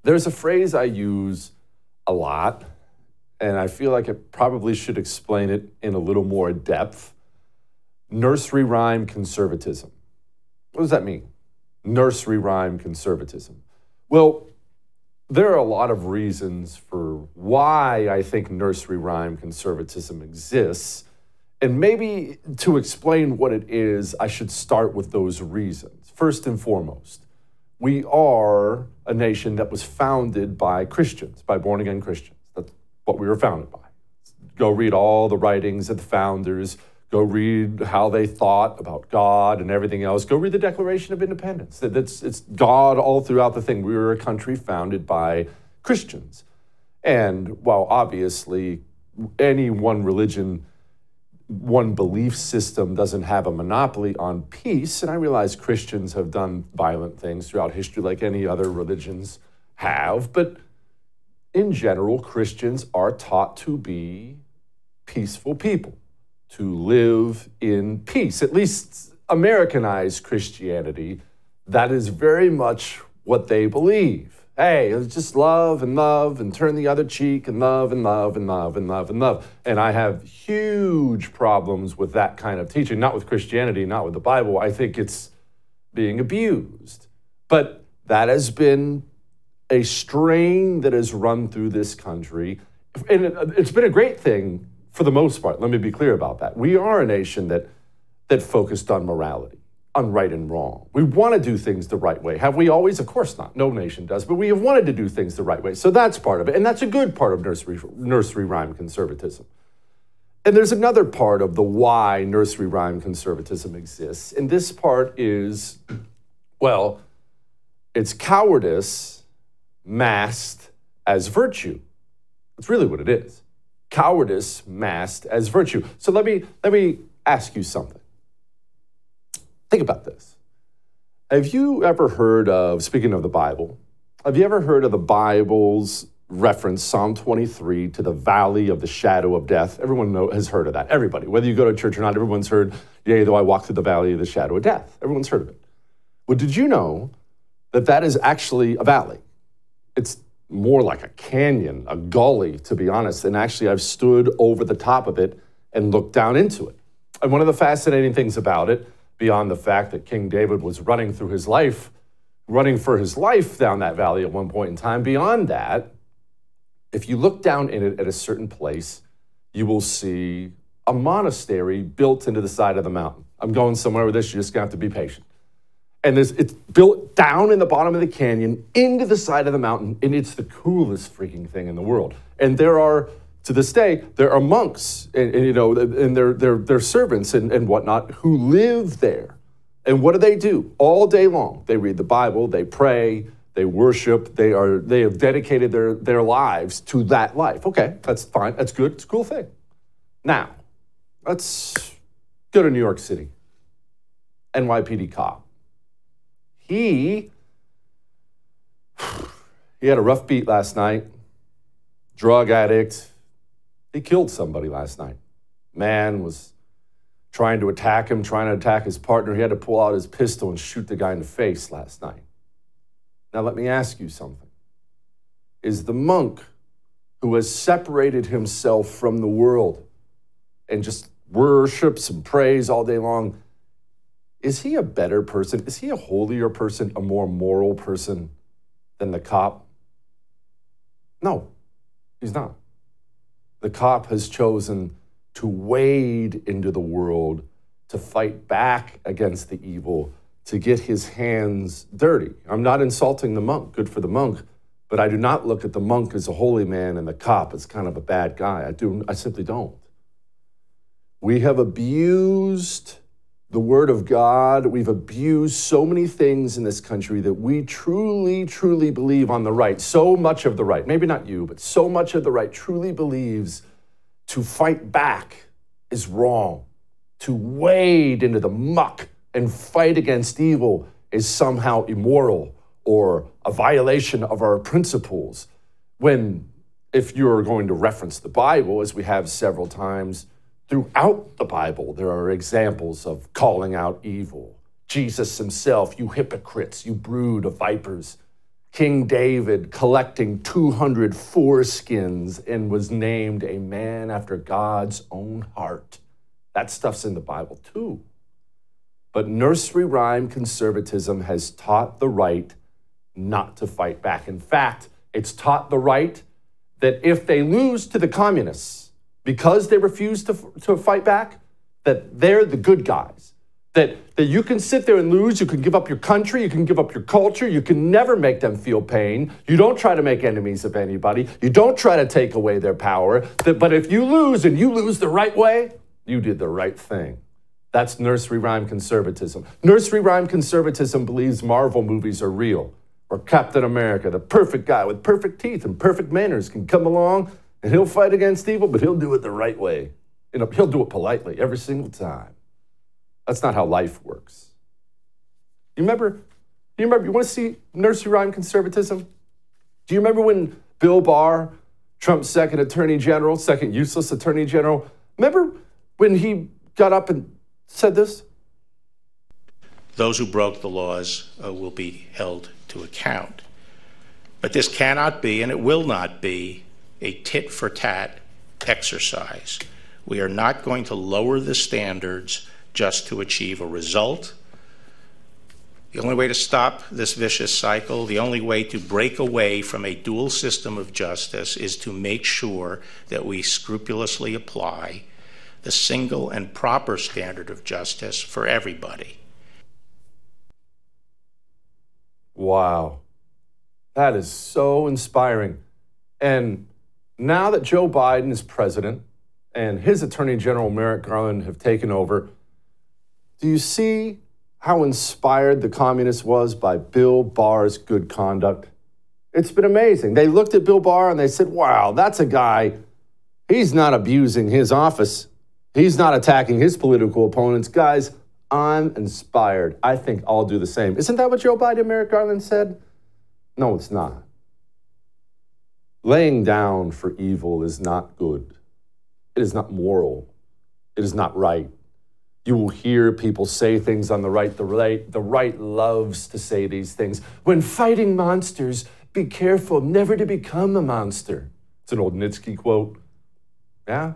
There's a phrase I use a lot, and I feel like I probably should explain it in a little more depth. Nursery rhyme conservatism. What does that mean? Nursery rhyme conservatism. Well, there are a lot of reasons for why I think nursery rhyme conservatism exists. And maybe to explain what it is, I should start with those reasons. First and foremost, we are a nation that was founded by Christians, by born-again Christians. That's what we were founded by. Go read all the writings of the founders. Go read how they thought about God and everything else. Go read the Declaration of Independence. It's God all throughout the thing. We were a country founded by Christians. And while obviously any one religion, one belief system doesn't have a monopoly on peace, and I realize Christians have done violent things throughout history like any other religions have, but in general, Christians are taught to be peaceful people, to live in peace. At least Americanized Christianity, that is very much what they believe. Hey, it's just love and turn the other cheek and love and love and love and love and love. And I have huge problems with that kind of teaching, not with Christianity, not with the Bible. I think it's being abused. But that has been a strain that has run through this country. And it's been a great thing for the most part. Let me be clear about that. We are a nation that focused on morality, on right and wrong. We want to do things the right way. Have we always? Of course not. No nation does. But we have wanted to do things the right way. So that's part of it. And that's a good part of nursery rhyme conservatism. And there's another part of the why nursery rhyme conservatism exists. And this part is, well, it's cowardice masked as virtue. That's really what it is. Cowardice masked as virtue. So let me ask you something. Think about this. Have you ever heard of, speaking of the Bible, have you ever heard of the Bible's reference, Psalm 23, to the valley of the shadow of death? Everyone has heard of that. Everybody, whether you go to church or not, everyone's heard, yea, though I walk through the valley of the shadow of death. Everyone's heard of it. Well, did you know that that is actually a valley? It's more like a canyon, a gully, to be honest. And actually, I've stood over the top of it and looked down into it. And one of the fascinating things about it, beyond the fact that King David was running for his life down that valley at one point in time, beyond that, if you look down in it at a certain place, you will see a monastery built into the side of the mountain. I'm going somewhere with this, you're just gonna have to be patient. And it's built down in the bottom of the canyon into the side of the mountain, and it's the coolest freaking thing in the world. And there are, to this day, there are monks and you know, and their servants and whatnot who live there. And what do? All day long, they read the Bible, they pray, they worship, they have dedicated their lives to that life. Okay, that's fine, that's good, it's a cool thing. Now, let's go to New York City. NYPD cop. He had a rough beat last night, drug addict. He killed somebody last night. Man was trying to attack him, trying to attack his partner. He had to pull out his pistol and shoot the guy in the face last night. Now let me ask you something. Is the monk who has separated himself from the world and just worships and prays all day long, is he a better person? Is he a holier person, a more moral person than the cop? No, he's not. The cop has chosen to wade into the world, to fight back against the evil, to get his hands dirty. I'm not insulting the monk, good for the monk, but I do not look at the monk as a holy man and the cop as kind of a bad guy. I simply don't. We have abused the word of God. We've abused so many things in this country that we truly, truly believe on the right. So much of the right, maybe not you, but so much of the right truly believes to fight back is wrong. To wade into the muck and fight against evil is somehow immoral or a violation of our principles. When, if you're going to reference the Bible, as we have several times, throughout the Bible, there are examples of calling out evil. Jesus himself, you hypocrites, you brood of vipers. King David collecting 200 foreskins and was named a man after God's own heart. That stuff's in the Bible too. But nursery rhyme conservatism has taught the right not to fight back. In fact, it's taught the right that if they lose to the communists because they refuse to fight back, that they're the good guys. That you can sit there and lose, you can give up your country, you can give up your culture, you can never make them feel pain. You don't try to make enemies of anybody. You don't try to take away their power. But if you lose and you lose the right way, you did the right thing. That's nursery rhyme conservatism. Nursery rhyme conservatism believes Marvel movies are real. Or Captain America, the perfect guy with perfect teeth and perfect manners, can come along and he'll fight against evil, but he'll do it the right way. He'll do it politely every single time. That's not how life works. You want to see nursery rhyme conservatism? Do you remember when Bill Barr, Trump's second useless attorney general, remember when he got up and said this? Those who broke the laws will be held to account. But this cannot be, and it will not be, a tit-for-tat exercise. We are not going to lower the standards just to achieve a result. The only way to stop this vicious cycle, the only way to break away from a dual system of justice is to make sure that we scrupulously apply the single and proper standard of justice for everybody. Wow. That is so inspiring. And now that Joe Biden is president and his Attorney General Merrick Garland have taken over, do you see how inspired the communist was by Bill Barr's good conduct? It's been amazing. They looked at Bill Barr and they said, wow, that's a guy, he's not abusing his office. He's not attacking his political opponents. Guys, I'm inspired. I think I'll do the same. Isn't that what Joe Biden and Merrick Garland said? No, it's not. Laying down for evil is not good. It is not moral. It is not right. You will hear people say things on the right. The right loves to say these things. When fighting monsters, be careful never to become a monster. It's an old Nitsky quote. Yeah.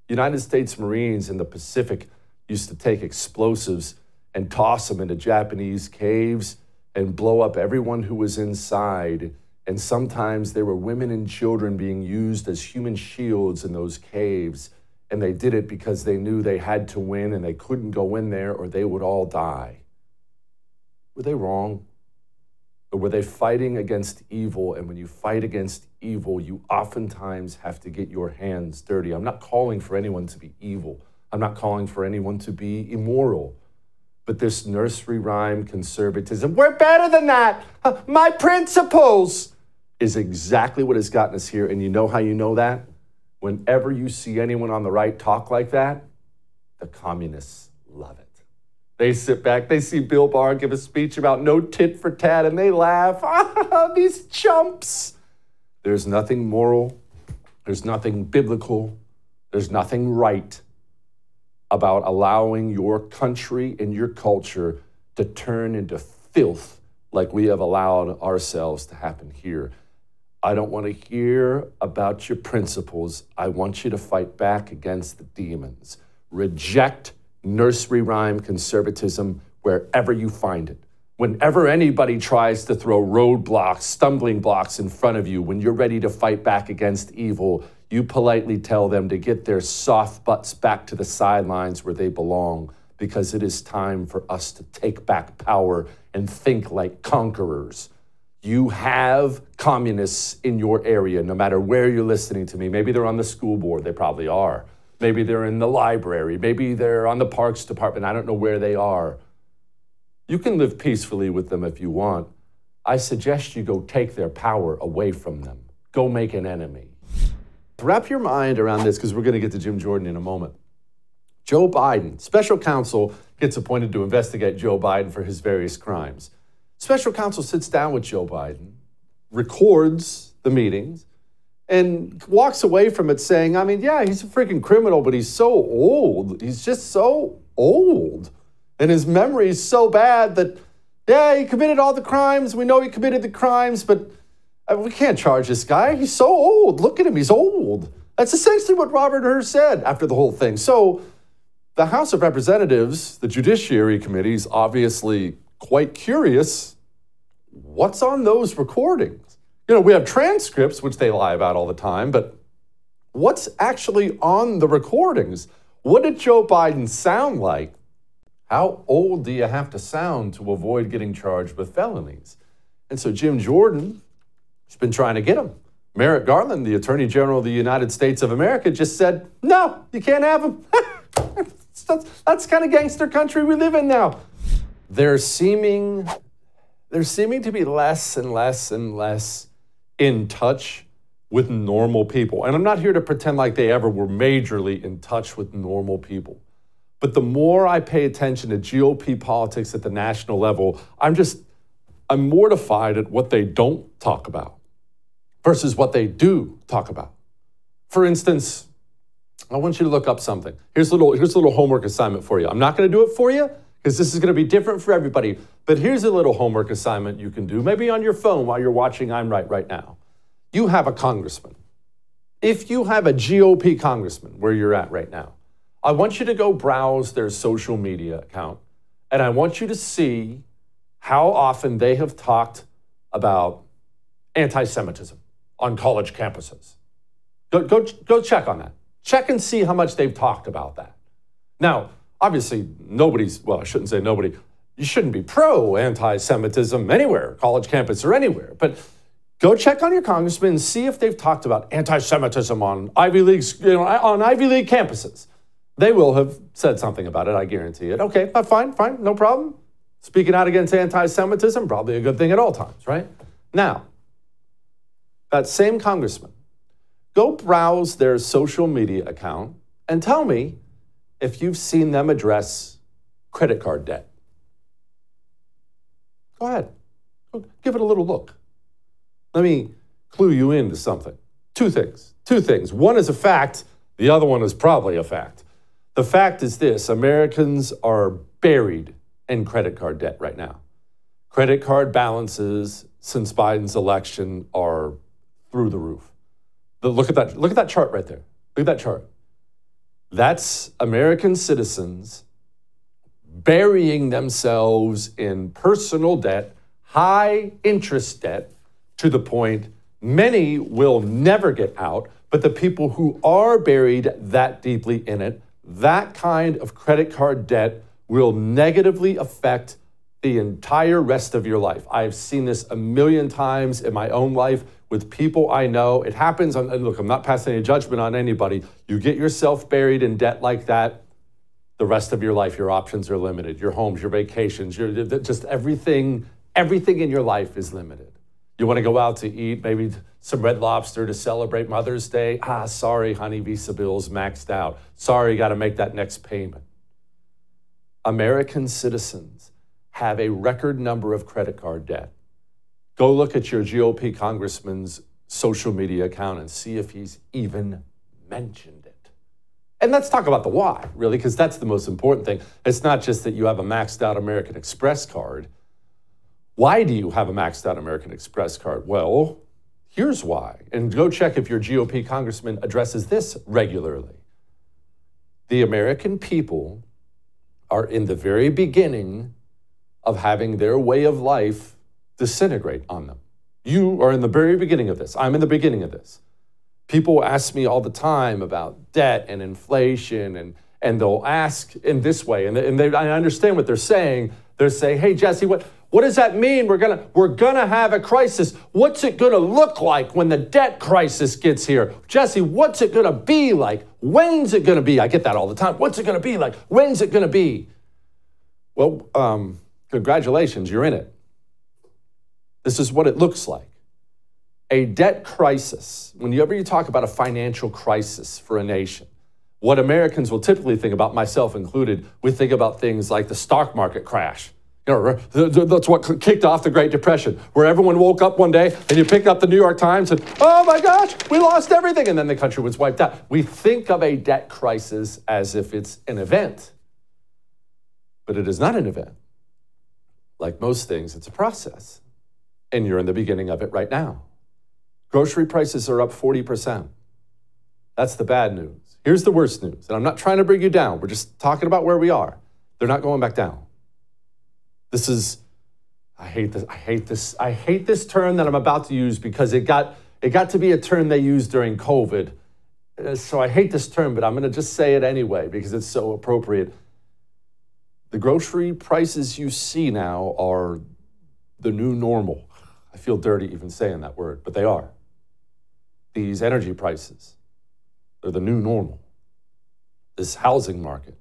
United States Marines in the Pacific used to take explosives and toss them into Japanese caves and blow up everyone who was inside. And sometimes there were women and children being used as human shields in those caves. And they did it because they knew they had to win and they couldn't go in there or they would all die. Were they wrong? Or were they fighting against evil? And when you fight against evil, you oftentimes have to get your hands dirty. I'm not calling for anyone to be evil. I'm not calling for anyone to be immoral. But this nursery rhyme conservatism, we're better than that. My principles is exactly what has gotten us here. And you know how you know that? Whenever you see anyone on the right talk like that, the communists love it. They sit back, they see Bill Barr give a speech about no tit for tat, and they laugh. Ah, these chumps. There's nothing moral, there's nothing biblical, there's nothing right about allowing your country and your culture to turn into filth like we have allowed ourselves to happen here. I don't want to hear about your principles. I want you to fight back against the demons. Reject nursery rhyme conservatism wherever you find it. Whenever anybody tries to throw roadblocks, stumbling blocks in front of you, when you're ready to fight back against evil, you politely tell them to get their soft butts back to the sidelines where they belong, because it is time for us to take back power and think like conquerors. You have communists in your area, no matter where you're listening to me. Maybe they're on the school board. They probably are. Maybe they're in the library. Maybe they're on the parks department. I don't know where they are. You can live peacefully with them if you want. I suggest you go take their power away from them. Go make an enemy. Wrap your mind around this, because we're going to get to Jim Jordan in a moment. Joe Biden, special counsel gets appointed to investigate Joe Biden for his various crimes. Special counsel sits down with Joe Biden, records the meetings, and walks away from it saying, I mean, yeah, he's a freaking criminal, but he's so old. He's just so old. And his memory is so bad that Yeah, he committed all the crimes. We know he committed the crimes, but we can't charge this guy. He's so old. Look at him. He's old. That's essentially what Robert Hur said after the whole thing. So the House of Representatives, the Judiciary Committee, is obviously quite curious. What's on those recordings? You know, we have transcripts, which they lie about all the time, but what's actually on the recordings? What did Joe Biden sound like? How old do you have to sound to avoid getting charged with felonies? And so Jim Jordan has been trying to get him. Merrick Garland, the Attorney General of the United States of America, just said, no, you can't have him. That's the kind of gangster country we live in now. They're seeming to be less and less and less in touch with normal people. And I'm not here to pretend like they ever were majorly in touch with normal people. But the more I pay attention to GOP politics at the national level, I'm mortified at what they don't talk about versus what they do talk about. For instance, I want you to look up something. Here's a little homework assignment for you. I'm not going to do it for you because this is going to be different for everybody. But here's a little homework assignment you can do, maybe on your phone while you're watching I'm Right now. You have a congressman. If you have a GOP congressman where you're at right now, I want you to go browse their social media account, and I want you to see how often they have talked about anti-Semitism on college campuses. Go check on that. Check and see how much they've talked about that. Now, obviously, I shouldn't say nobody. You shouldn't be pro-anti-Semitism anywhere, college campus or anywhere. But go check on your congressman and see if they've talked about anti-Semitism on Ivy League campuses. They will have said something about it, I guarantee it. Okay, fine, no problem. Speaking out against anti-Semitism, probably a good thing at all times, right? Now, that same congressman, go browse their social media account and tell me if you've seen them address credit card debt. Go ahead. Give it a little look. Let me clue you into something. Two things. One is a fact. The other one is probably a fact. The fact is this: Americans are buried in credit card debt right now. Credit card balances since Biden's election are through the roof. Look at that chart right there. Look at that chart. That's American citizens burying themselves in personal debt, high interest debt, to the point many will never get out, but the people who are buried that deeply in it, that kind of credit card debt will negatively affect the entire rest of your life. I've seen this a million times in my own life with people I know. It happens, and look, I'm not passing any judgment on anybody. You get yourself buried in debt like that, the rest of your life, your options are limited. Your homes, your vacations, just everything in your life is limited. You want to go out to eat, maybe some Red Lobster to celebrate Mother's Day? Sorry, honey, Visa bill's maxed out. Sorry, you got to make that next payment. American citizens have a record number of credit card debt. Go look at your GOP congressman's social media account and see if he's even mentioned it. And let's talk about the why, really, because that's the most important thing. It's not just that you have a maxed out American Express card. Why do you have a maxed out American Express card? Well, here's why. And go check if your GOP congressman addresses this regularly. The American people are in the very beginning of having their way of life disintegrate on them. You are in the very beginning of this. I'm in the beginning of this. People ask me all the time about debt and inflation, and they'll ask in this way, and I understand what they're saying. They're saying, hey, Jesse, what does that mean? We're gonna have a crisis. What's it gonna look like when the debt crisis gets here? Jesse, what's it gonna be like? When's it gonna be? I get that all the time. What's it gonna be like? When's it gonna be? Well, congratulations, you're in it. This is what it looks like. A debt crisis, whenever you talk about a financial crisis for a nation, what Americans will typically think about, myself included, we think about things like the stock market crash. You know, that's what kicked off the Great Depression, where everyone woke up one day and you picked up the New York Times and, oh my gosh, we lost everything, and then the country was wiped out. We think of a debt crisis as if it's an event, but it is not an event. like most things, it's a process. And you're in the beginning of it right now. Grocery prices are up 40%. That's the bad news. Here's the worst news. And I'm not trying to bring you down. We're just talking about where we are. They're not going back down. This is, I hate this term that I'm about to use because it got to be a term they used during COVID. So I hate this term, but I'm going to just say it anyway because it's so appropriate. The grocery prices you see now are the new normal. I feel dirty even saying that word, but they are. These energy prices, they're the new normal. This housing market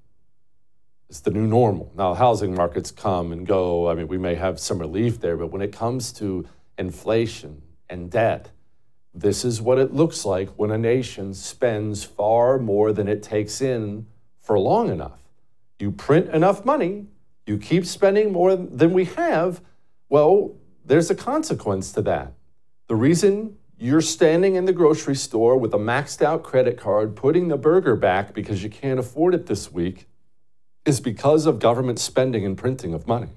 is the new normal. Now, housing markets come and go. I mean, we may have some relief there, but when it comes to inflation and debt, this is what it looks like when a nation spends far more than it takes in for long enough. You print enough money, you keep spending more than we have, well, there's a consequence to that. The reason you're standing in the grocery store with a maxed out credit card, putting the burger back because you can't afford it this week, is because of government spending and printing of money.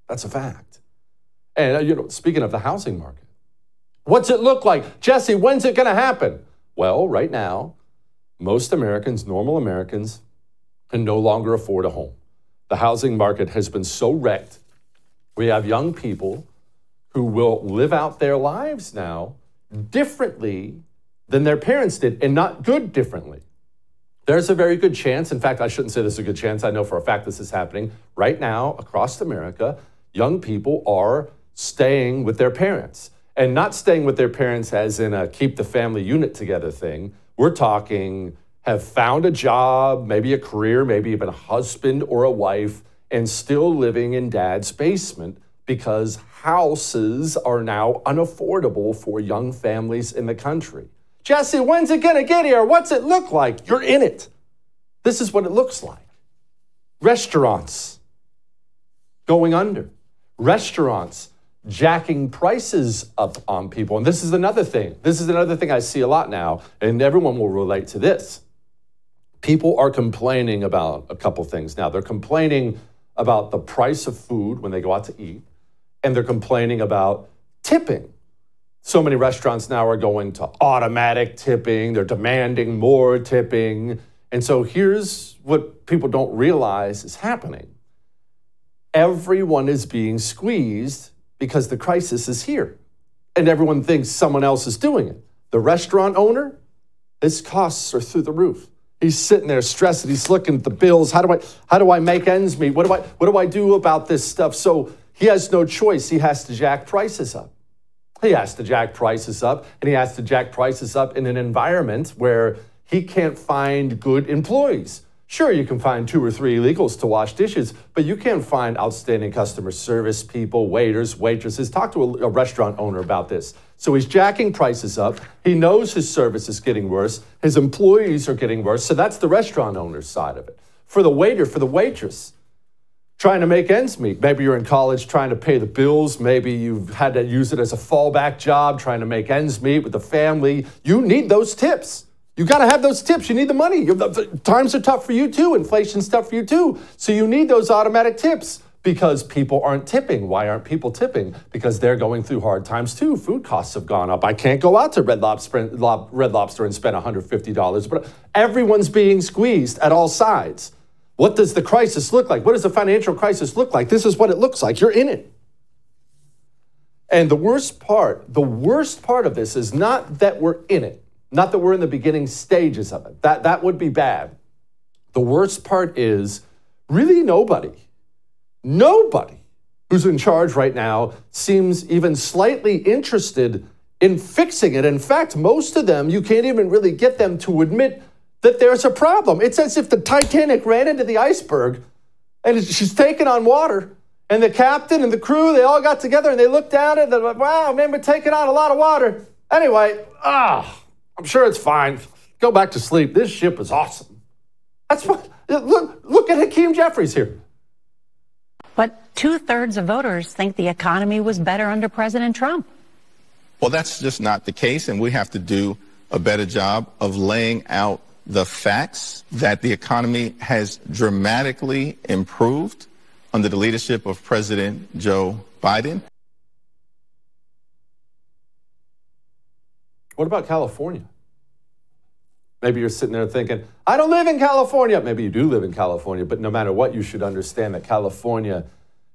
That's a fact. And, speaking of the housing market, what's it look like? Jesse, when's it going to happen? Well, right now, most Americans, normal Americans, can no longer afford a home. The housing market has been so wrecked. We have young people who will live out their lives now differently than their parents did, and not good differently. There's a very good chance, in fact, I shouldn't say there's a good chance, I know for a fact this is happening. Right now, across America, young people are staying with their parents. And not staying with their parents as in a keep the family unit together thing. We're talking have found a job, maybe a career, maybe even a husband or a wife, and still living in dad's basement because houses are now unaffordable for young families in the country. Jesse, when's it gonna get here? What's it look like? You're in it. This is what it looks like. Restaurants going under. Restaurants jacking prices up on people. And this is another thing. This is another thing I see a lot now, and everyone will relate to this. People are complaining about a couple things now. They're complaining about the price of food when they go out to eat, and they're complaining about tipping. So many restaurants now are going to automatic tipping. They're demanding more tipping. And so here's what people don't realize is happening. Everyone is being squeezed because the crisis is here. And everyone thinks someone else is doing it. The restaurant owner, his costs are through the roof. He's sitting there stressed. He's looking at the bills. How do I make ends meet? What do I do about this stuff? So he has no choice. He has to jack prices up. He has to jack prices up, and he has to jack prices up in an environment where he can't find good employees. Sure, you can find 2 or 3 illegals to wash dishes, but you can't find outstanding customer service people, waiters, waitresses. Talk to a restaurant owner about this. So he's jacking prices up. He knows his service is getting worse. His employees are getting worse. So that's the restaurant owner's side of it. For the waiter, for the waitress, trying to make ends meet. Maybe you're in college trying to pay the bills. Maybe you've had to use it as a fallback job, trying to make ends meet with the family. You need those tips. You got to have those tips. You need the money. Times are tough for you too. Inflation's tough for you too. So you need those automatic tips because people aren't tipping. Why aren't people tipping? Because they're going through hard times too. Food costs have gone up. I can't go out to Red Lobster and spend $150, but everyone's being squeezed at all sides. What does the crisis look like? What does the financial crisis look like? This is what it looks like. You're in it. And the worst part of this is not that we're in it. Not that we're in the beginning stages of it. That would be bad. The worst part is really nobody who's in charge right now seems even slightly interested in fixing it. In fact, most of them, you can't even really get them to admit that there's a problem. It's as if the Titanic ran into the iceberg and she's taking on water. And the captain and the crew, they all got together and they looked down and they're like, wow, man, we're taking on a lot of water. Anyway, I'm sure it's fine. Go back to sleep. This ship is awesome. That's what, look at Hakeem Jeffries here. But 2/3 of voters think the economy was better under President Trump. Well, that's just not the case, and we have to do a better job of laying out the facts that the economy has dramatically improved under the leadership of President Joe Biden. What about California? Maybe you're sitting there thinking, I don't live in California. Maybe you do live in California, but no matter what, you should understand that California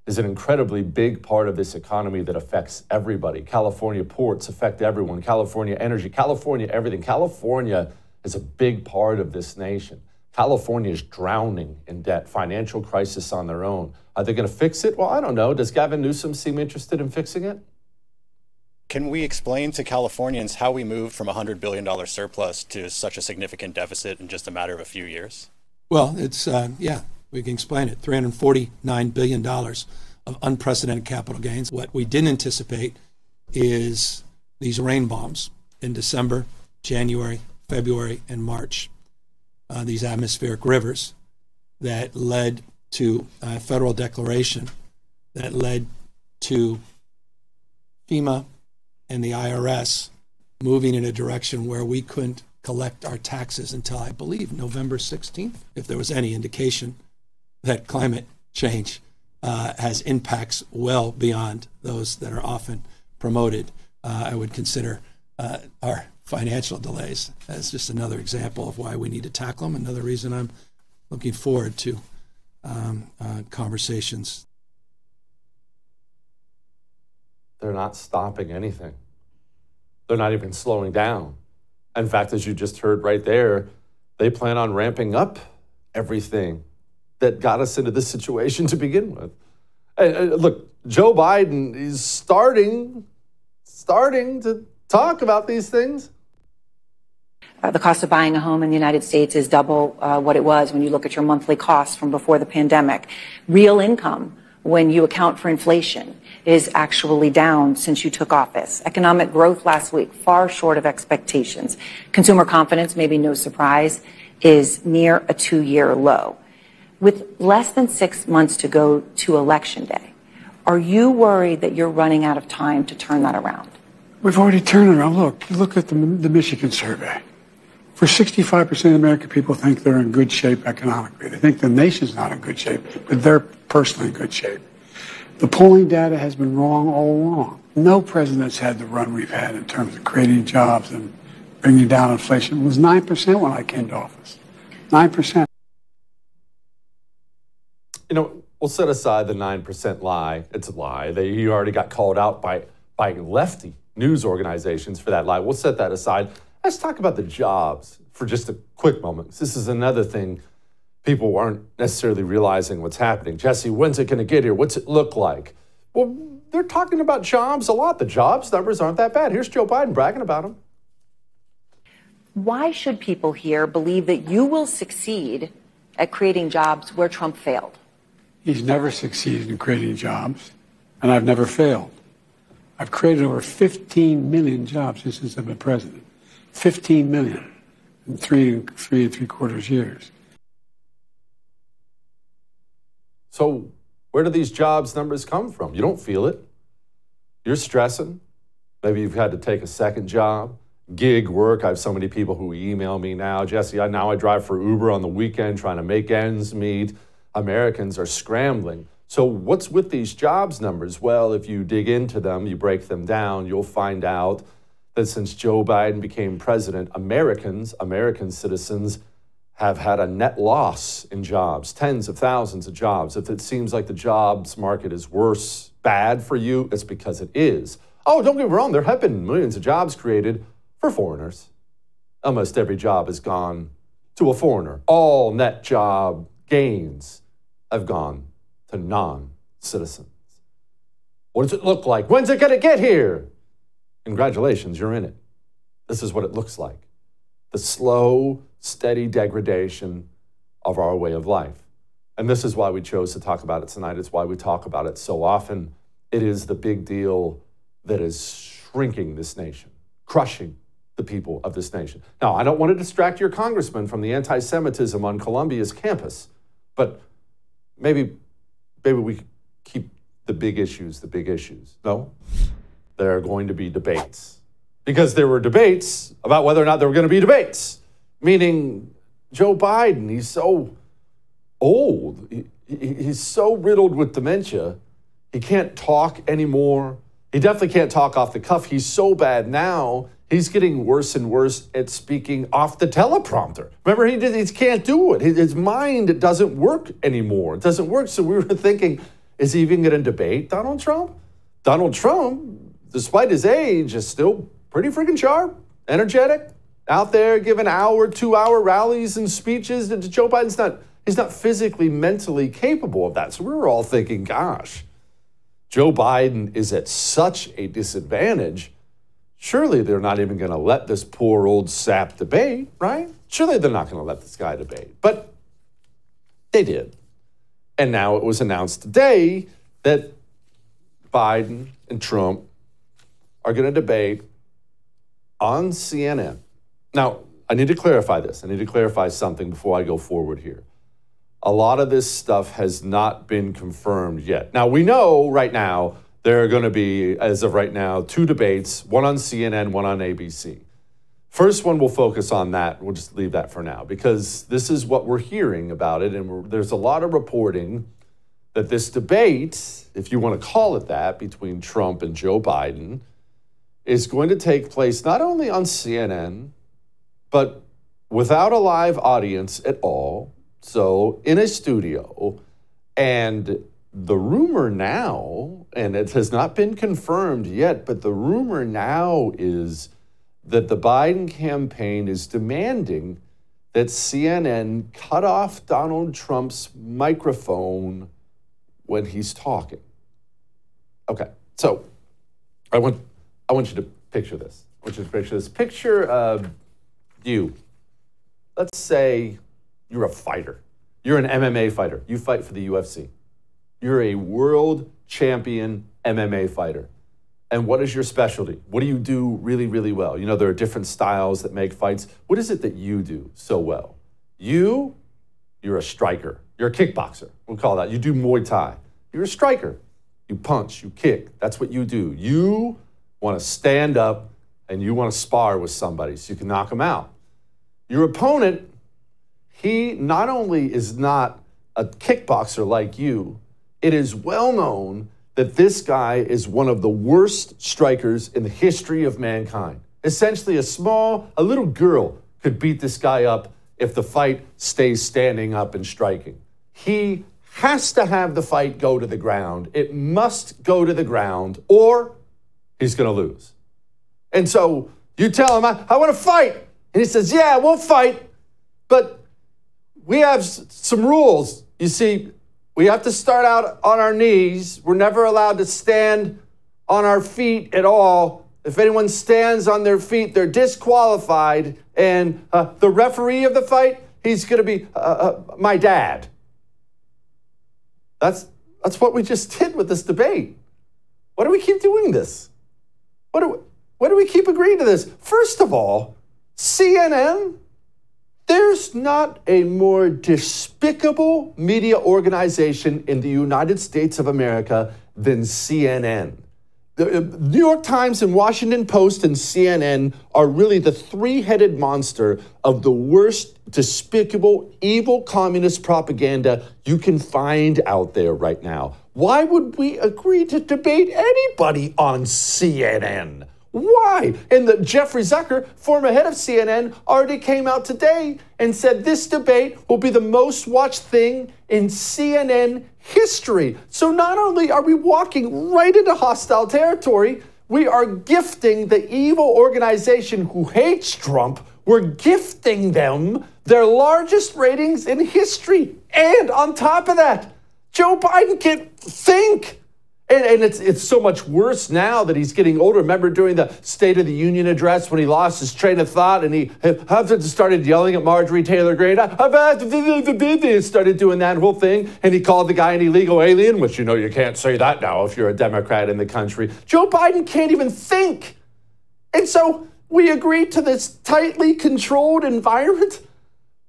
is an incredibly big part of this economy that affects everybody. California ports affect everyone. California energy, California everything. California is a big part of this nation. California is drowning in debt, financial crisis on their own. Are they going to fix it? Well, I don't know. Does Gavin Newsom seem interested in fixing it? Can we explain to Californians how we moved from a $100 billion surplus to such a significant deficit in just a matter of a few years? Well, it's, we can explain it. $349 billion of unprecedented capital gains. What we didn't anticipate is these rain bombs in December, January, February, and March. These atmospheric rivers that led to a federal declaration that led to FEMA and the IRS moving in a direction where we couldn't collect our taxes until, I believe, November 16th, if there was any indication that climate change has impacts well beyond those that are often promoted. I would consider our financial delays as just another example of why we need to tackle them. Another reason I'm looking forward to conversations. They're not stopping anything. They're not even slowing down. In fact, as you just heard right there, they plan on ramping up everything that got us into this situation to begin with. Look, Joe Biden is starting to talk about these things. The cost of buying a home in the United States is double what it was when you look at your monthly costs from before the pandemic. Real income, when you account for inflation, is actually down since you took office. Economic growth last week, far short of expectations. Consumer confidence, maybe no surprise, is near a 2-year low. With less than 6 months to go to Election Day, are you worried that you're running out of time to turn that around? We've already turned it around. Look at the Michigan survey. For 65% of American people think they're in good shape economically. They think the nation's not in good shape, but they're personally in good shape. The polling data has been wrong all along. No president's had the run we've had in terms of creating jobs and bringing down inflation. It was 9% when I came to office. 9%. You know, we'll set aside the 9% lie. It's a lie. He already got called out by lefty news organizations for that lie. We'll set that aside. Let's talk about the jobs for just a quick moment. This is another thing people aren't necessarily realizing what's happening. Jesse, when's it going to get here? What's it look like? Well, they're talking about jobs a lot. The jobs numbers aren't that bad. Here's Joe Biden bragging about them. Why should people here believe that you will succeed at creating jobs where Trump failed? He's never succeeded in creating jobs, and I've never failed. I've created over 15 million jobs since I've been president. 15 million in 3.75 years. So where do these jobs numbers come from? You don't feel it. You're stressing. Maybe you've had to take a second job, gig work. I have so many people who email me now. Jesse, now I drive for Uber on the weekend trying to make ends meet. Americans are scrambling. So what's with these jobs numbers? Well, if you dig into them, you break them down, you'll find out that since Joe Biden became president, American citizens have had a net loss in jobs, tens of thousands of jobs. If it seems like the jobs market is bad for you, it's because it is. Oh, don't get me wrong, there have been millions of jobs created for foreigners. Almost every job has gone to a foreigner. All net job gains have gone to non-citizens. What does it look like? When's it going to get here? Congratulations, you're in it. This is what it looks like. The slow, steady degradation of our way of life. And this is why we chose to talk about it tonight. It's why we talk about it so often. It is the big deal that is shrinking this nation, crushing the people of this nation. Now, I don't want to distract your congressman from the anti-Semitism on Columbia's campus, but maybe we keep the big issues. No, there are going to be debates. Because there were debates about whether or not there were going to be debates. Meaning, Joe Biden, he's so old. He's so riddled with dementia. He can't talk anymore. He definitely can't talk off the cuff. He's so bad now, he's getting worse and worse at speaking off the teleprompter. Remember, he can't do it. His mind doesn't work anymore. It doesn't work. So we were thinking, is he even going to debate Donald Trump? Donald Trump, despite his age, is still pretty freaking sharp, energetic, out there giving 2-hour rallies and speeches. And Joe Biden's he's not physically, mentally capable of that. So we were all thinking, gosh, Joe Biden is at such a disadvantage. Surely they're not even going to let this poor old sap debate, right? Surely they're not going to let this guy debate. But they did. And now it was announced today that Biden and Trump are going to debate on CNN. Now, I need to clarify this. I need to clarify something before I go forward here. A lot of this stuff has not been confirmed yet. Now, we know right now there are going to be, as of right now, 2 debates, one on CNN, one on ABC. First one, we'll focus on that. We'll just leave that for now because this is what we're hearing about it. And there's a lot of reporting that this debate, if you want to call it that, between Trump and Joe Biden is going to take place not only on CNN, but without a live audience at all. So in a studio, and the rumor now, and it has not been confirmed yet, but the rumor now is that the Biden campaign is demanding that CNN cut off Donald Trump's microphone when he's talking. Okay, so I want you to picture this. I want you to picture this. Picture you. Let's say you're a fighter. You're an MMA fighter. You fight for the UFC. You're a world champion MMA fighter. And what is your specialty? What do you do really, really well? You know, there are different styles that make fights. What is it that you do so well? You're a striker. You're a kickboxer. We'll call that. You do Muay Thai. You're a striker. You punch, you kick. That's what you do. You want to stand up and you want to spar with somebody so you can knock them out. Your opponent, he not only is not a kickboxer like you, it is well known that this guy is one of the worst strikers in the history of mankind. Essentially, a little girl could beat this guy up if the fight stays standing up and striking. He has to have the fight go to the ground. It must go to the ground or he's going to lose. And so you tell him, I want to fight. And he says, yeah, we'll fight, but we have some rules. You see, we have to start out on our knees. We're never allowed to stand on our feet at all. If anyone stands on their feet, they're disqualified. And the referee of the fight, he's going to be my dad. That's what we just did with this debate. Why do we keep doing this? Why do we keep agreeing to this? First of all, CNN, there's not a more despicable media organization in the United States of America than CNN. The New York Times and Washington Post and CNN are really the three-headed monster of the worst, despicable, evil communist propaganda you can find out there right now. Why would we agree to debate anybody on CNN? Why? And Jeffrey Zucker, former head of CNN, already came out today and said this debate will be the most watched thing in CNN history. So not only are we walking right into hostile territory, we are gifting the evil organization who hates Trump, we're gifting them their largest ratings in history. And on top of that, Joe Biden can't think. And it's so much worse now that he's getting older. Remember during the State of the Union address when he lost his train of thought and he started yelling at Marjorie Taylor Greene, started doing that whole thing, and he called the guy an illegal alien, which you know you can't say that now if you're a Democrat in the country. Joe Biden can't even think. And so we agreed to this tightly controlled environment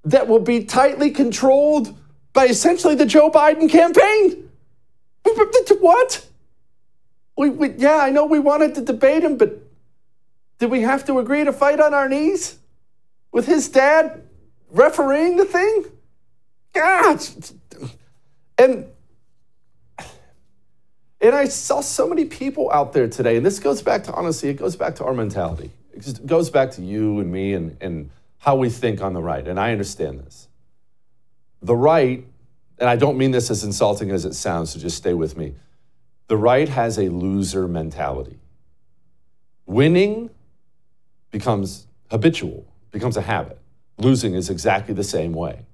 that will be tightly controlled by essentially the Joe Biden campaign. What? Yeah, I know we wanted to debate him, but did we have to agree to fight on our knees with his dad refereeing the thing? gosh. And I saw so many people out there today, and this goes back to, honestly, it goes back to our mentality. It goes back to you and me and how we think on the right, and I understand this. The right, and I don't mean this as insulting as it sounds, so just stay with me. The right has a loser mentality. Winning becomes habitual, becomes a habit. Losing is exactly the same way.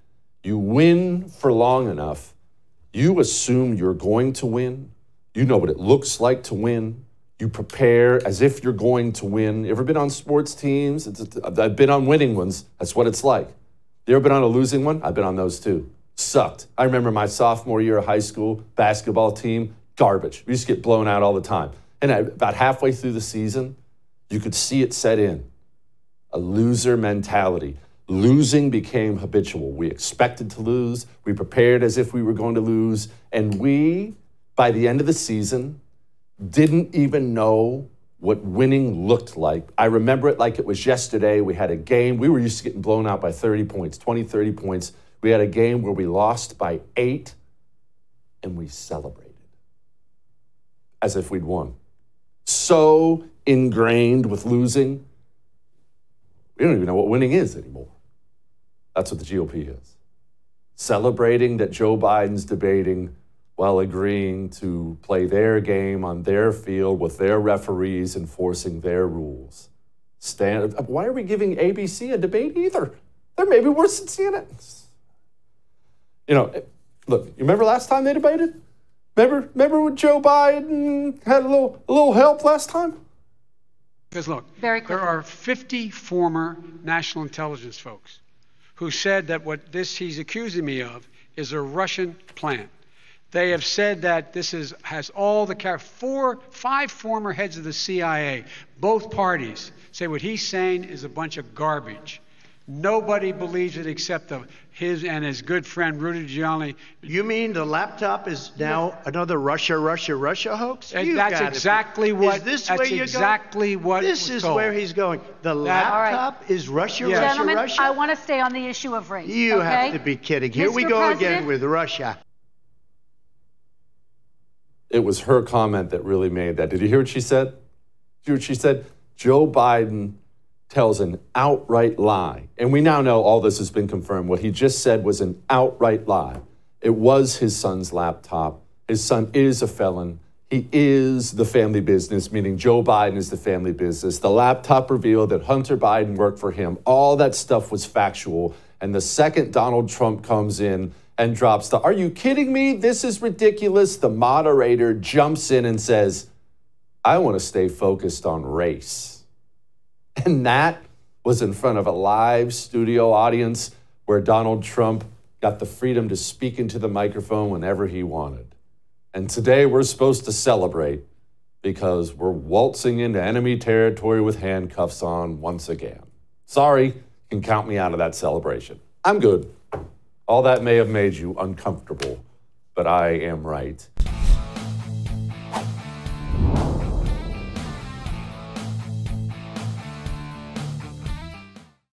You win for long enough, you assume you're going to win. You know what it looks like to win. You prepare as if you're going to win. You ever been on sports teams? I've been on winning ones. That's what it's like. You ever been on a losing one? I've been on those too. Sucked. I remember my sophomore year of high school basketball team, garbage. We used to get blown out all the time. And about halfway through the season, you could see it set in. A loser mentality. Losing became habitual. We expected to lose. We prepared as if we were going to lose. And we, by the end of the season, didn't even know what winning looked like. I remember it like it was yesterday. We had a game. We were used to getting blown out by 30 points, 20, 30 points. We had a game where we lost by 8, and we celebrated as if we'd won. So ingrained with losing, we don't even know what winning is anymore. That's what the GOP is. Celebrating that Joe Biden's debating while agreeing to play their game on their field with their referees enforcing their rules. Why are we giving ABC a debate either? They're maybe worse than CNN. You know, look, you remember last time they debated? Remember when Joe Biden had a little help last time? Because look, Very there are 50 former national intelligence folks who said that what he's accusing me of is a Russian plant. They have said that this has all the 5 former heads of the CIA, both parties, say what he's saying is a bunch of garbage. Nobody believes it except his and his good friend Rudy Giuliani. You mean the laptop is now another Russia hoax? That's exactly what. Is this that's where you're exactly going? what. This is told. where he's going. The laptop is Russia, Yes. Gentlemen, Russia. I want to stay on the issue of race. You okay? have to be kidding. Here we Mr. go President? again with Russia. It was her comment that really made that. Did you hear what she said? Did you hear what she said? Joe Biden tells an outright lie. And we now know all this has been confirmed. What he just said was an outright lie. It was his son's laptop. His son is a felon. He is the family business, meaning Joe Biden is the family business. The laptop revealed that Hunter Biden worked for him. All that stuff was factual. And the second Donald Trump comes in and drops the, "Are you kidding me? This is ridiculous," the moderator jumps in and says, "I want to stay focused on race." And that was in front of a live studio audience where Donald Trump got the freedom to speak into the microphone whenever he wanted. And today we're supposed to celebrate because we're waltzing into enemy territory with handcuffs on once again. Sorry, you can count me out of that celebration. I'm good. All that may have made you uncomfortable, but I am right.